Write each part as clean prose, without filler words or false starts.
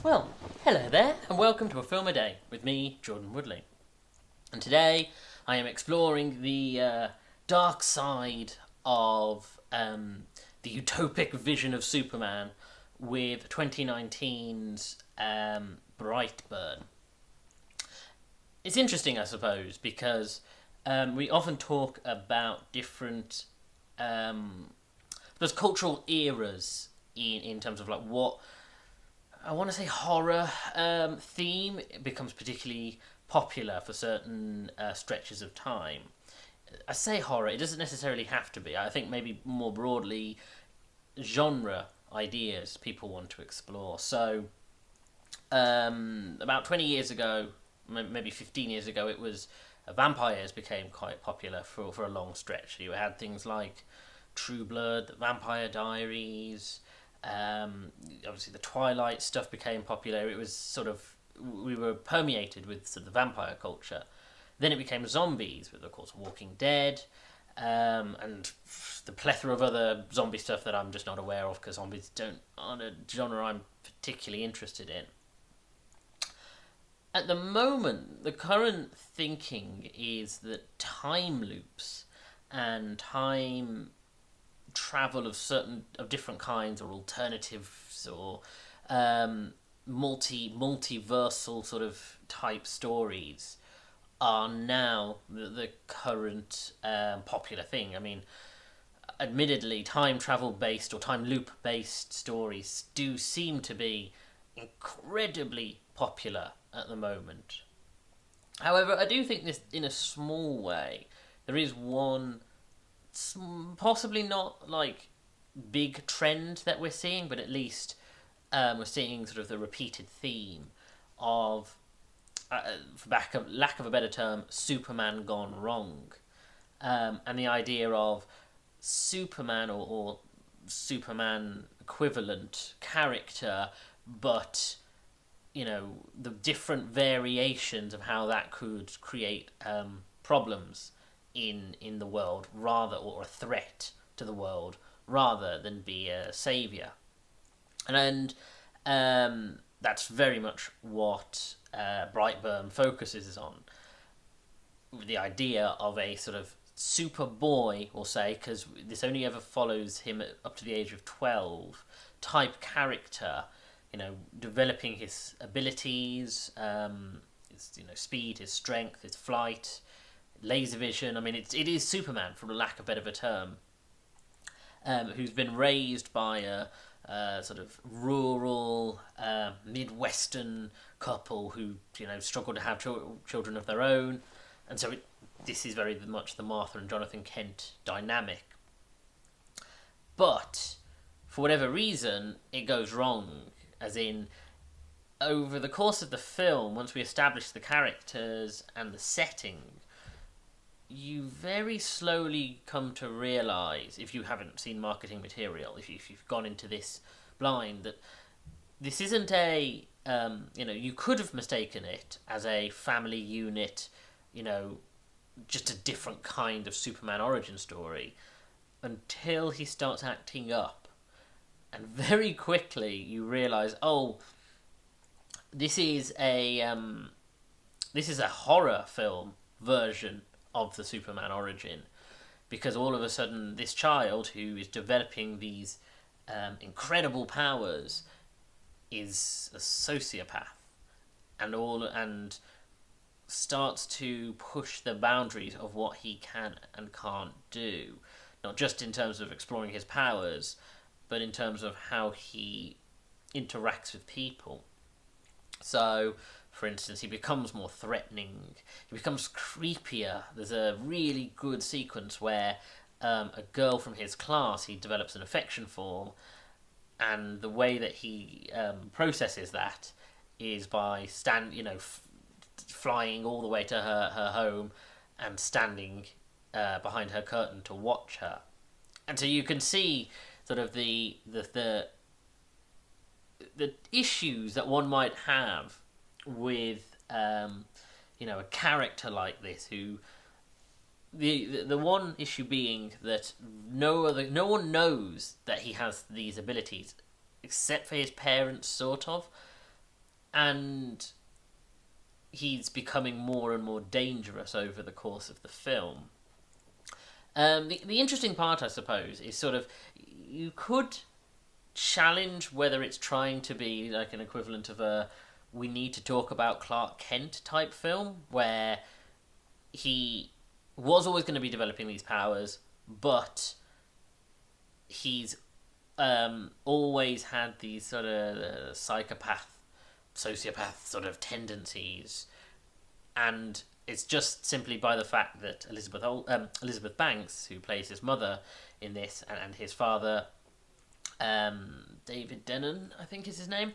Well, hello there, and welcome to A Film a Day with me, Jordan Woodley. And today I am exploring the dark side of the utopic vision of Superman with 2019's Brightburn. It's interesting, I suppose, because we often talk about different those cultural eras in terms of like what I want to say horror theme becomes particularly popular for certain stretches of time. I say horror, it doesn't necessarily have to be. I think maybe more broadly, genre ideas people want to explore. So, about 20 years ago, maybe 15 years ago, it was vampires became quite popular for a long stretch. You had things like True Blood, The Vampire Diaries. Obviously, the Twilight stuff became popular. It was sort of we were permeated with sort of the vampire culture. Then it became zombies, with of course Walking Dead, and the plethora of other zombie stuff that I'm just not aware of because zombies aren't a genre I'm particularly interested in. At the moment, the current thinking is that time loops and time travel of different kinds or alternatives or multiversal sort of type stories are now the current popular thing. I mean, admittedly, time travel based or time loop based stories do seem to be incredibly popular at the moment. However, I do think this in a small way. There is one possibly not like big trend that we're seeing, but at least we're seeing sort of the repeated theme of, for lack of a better term, Superman gone wrong, and the idea of Superman or Superman equivalent character, but the different variations of how that could create problems in the world, rather, or a threat to the world, rather than be a savior. And that's very much what Brightburn focuses on. The idea of a sort of Superboy, we'll say, because this only ever follows him up to the age of 12, type character, developing his abilities, his speed, his strength, his flight, laser vision. I mean, it is Superman, for lack of a better term, who's been raised by a sort of rural Midwestern couple who struggle to have children of their own, and so this is very much the Martha and Jonathan Kent dynamic. But for whatever reason, it goes wrong. As in, over the course of the film, once we establish the characters and the setting, you very slowly come to realise, if you haven't seen marketing material, if you've gone into this blind, that this isn't a, you could have mistaken it as a family unit, just a different kind of Superman origin story, until he starts acting up. And very quickly you realise, oh, this is a horror film version of the Superman origin, because all of a sudden this child who is developing these incredible powers is a sociopath and starts to push the boundaries of what he can and can't do, not just in terms of exploring his powers, but in terms of how he interacts with people. So, for instance, he becomes more threatening. He becomes creepier. There's a really good sequence where a girl from his class he develops an affection for, and the way that he processes that is by flying all the way to her home and standing behind her curtain to watch her. And so you can see sort of the issues that one might have with a character like this, who the one issue being that no one knows that he has these abilities except for his parents, sort of. and he's becoming more and more dangerous over the course of the film. The interesting part, I suppose, is sort of you could challenge whether it's trying to be like an equivalent of a we need to talk about Clark Kent type film, where he was always going to be developing these powers, but he's always had these sort of sociopath sort of tendencies, and it's just simply by the fact that Elizabeth Banks, who plays his mother in this, and his father, David Denon, I think is his name,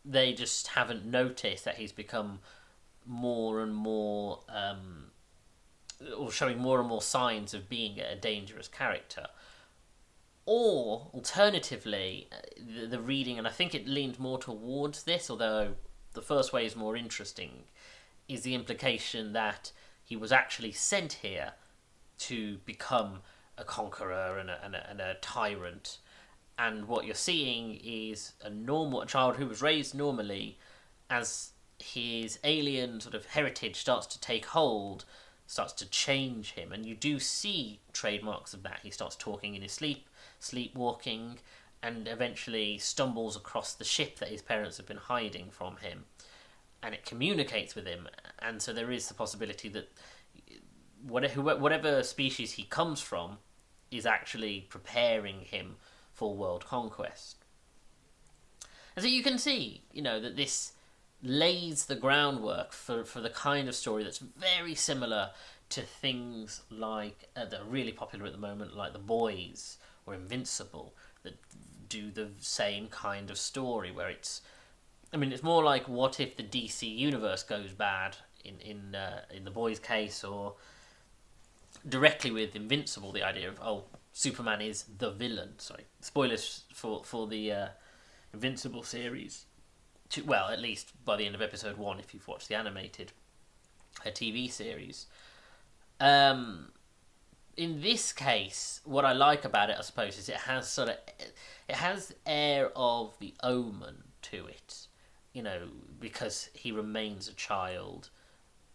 they just haven't noticed that he's become more and more, or showing more and more signs of being a dangerous character. Or, alternatively, the reading, and I think it leaned more towards this, although the first way is more interesting, is the implication that he was actually sent here to become a conqueror and a tyrant. And what you're seeing is a child who was raised normally, as his alien sort of heritage starts to take hold, starts to change him. And you do see trademarks of that. He starts talking in his sleepwalking, and eventually stumbles across the ship that his parents have been hiding from him, and it communicates with him. And so there is the possibility that whatever species he comes from is actually preparing him for world conquest. And so you can see, that this lays the groundwork for the kind of story that's very similar to things like that are really popular at the moment, like The Boys or Invincible, that do the same kind of story, where it's more like, what if the DC universe goes bad in The Boys case, or directly with Invincible, the idea of, Superman is the villain. Sorry, spoilers for the Invincible series. At least by the end of episode 1, if you've watched the animated TV series. In this case, what I like about it, I suppose, is it has air of The Omen to it, because he remains a child,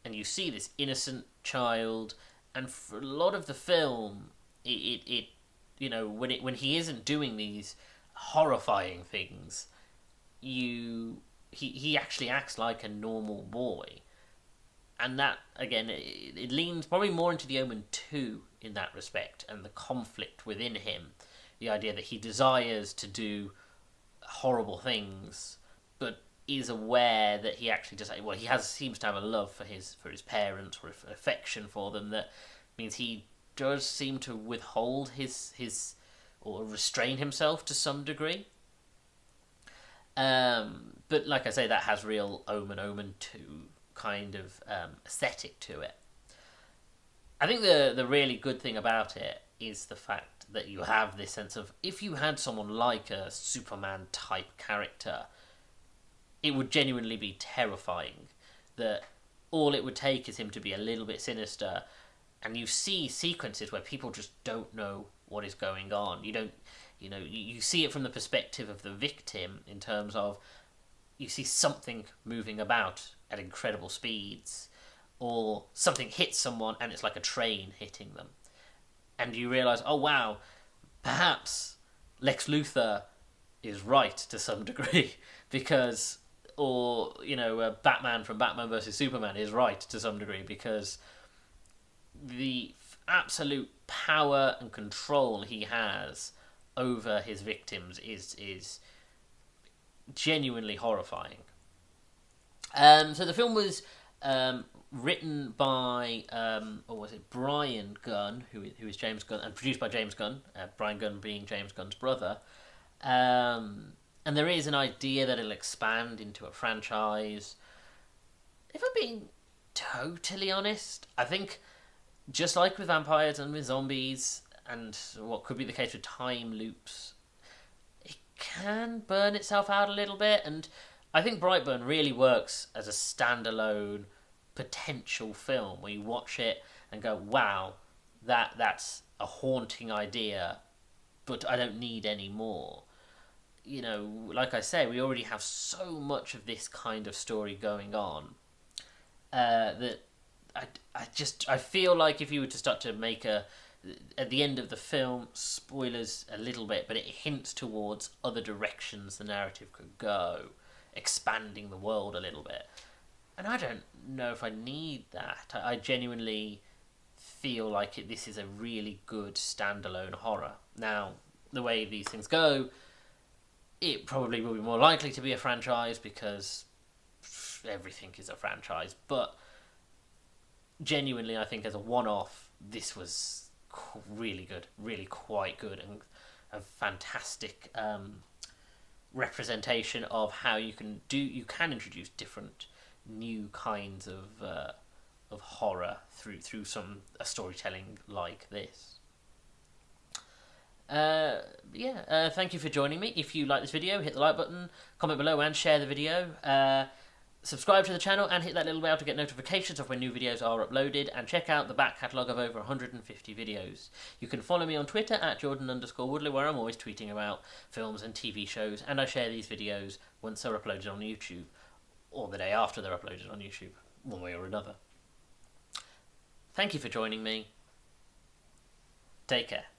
and you see this innocent child, and for a lot of the film, it when he isn't doing these horrifying things, he actually acts like a normal boy. And that, again, it leans probably more into The Omen 2 in that respect, and the conflict within him. The idea that he desires to do horrible things, but is aware that he actually seems to have a love for his parents, or affection for them, that means he does seem to withhold his or restrain himself to some degree. But like I say, that has real Omen 2 kind of aesthetic to it. I think the really good thing about it is the fact that you have this sense of, if you had someone like a Superman type character, it would genuinely be terrifying. That all it would take is him to be a little bit sinister, and you see sequences where people just don't know what is going on. You see it from the perspective of the victim, in terms of you see something moving about at incredible speeds, or something hits someone and it's like a train hitting them. And you realise, oh wow, perhaps Lex Luthor is right to some degree, because, Batman from Batman vs Superman is right to some degree, because the absolute power and control he has over his victims is genuinely horrifying. So the film was written by, Brian Gunn, who is James Gunn, and produced by James Gunn, Brian Gunn being James Gunn's brother. And there is an idea that it'll expand into a franchise. If I'm being totally honest, I think, just like with vampires and with zombies, and what could be the case with time loops, it can burn itself out a little bit, and I think Brightburn really works as a standalone potential film, where you watch it and go, wow, that's a haunting idea, but I don't need any more. you know, like I say, we already have so much of this kind of story going on that I feel like if you were to start to make at the end of the film, spoilers a little bit, but it hints towards other directions the narrative could go, expanding the world a little bit. And I don't know if I need that. I genuinely feel like this is a really good standalone horror. Now, the way these things go, it probably will be more likely to be a franchise because everything is a franchise. But genuinely, I think as a one-off, this was really good, really quite good, and a fantastic representation of how you can introduce different new kinds of horror through a storytelling like this. Thank you for joining me. If you like this video, hit the like button, comment below and share the video. Subscribe to the channel and hit that little bell to get notifications of when new videos are uploaded, and check out the back catalogue of over 150 videos. You can follow me on Twitter at Jordan_Woodley, where I'm always tweeting about films and TV shows, and I share these videos once they're uploaded on YouTube, or the day after they're uploaded on YouTube, one way or another. Thank you for joining me. Take care.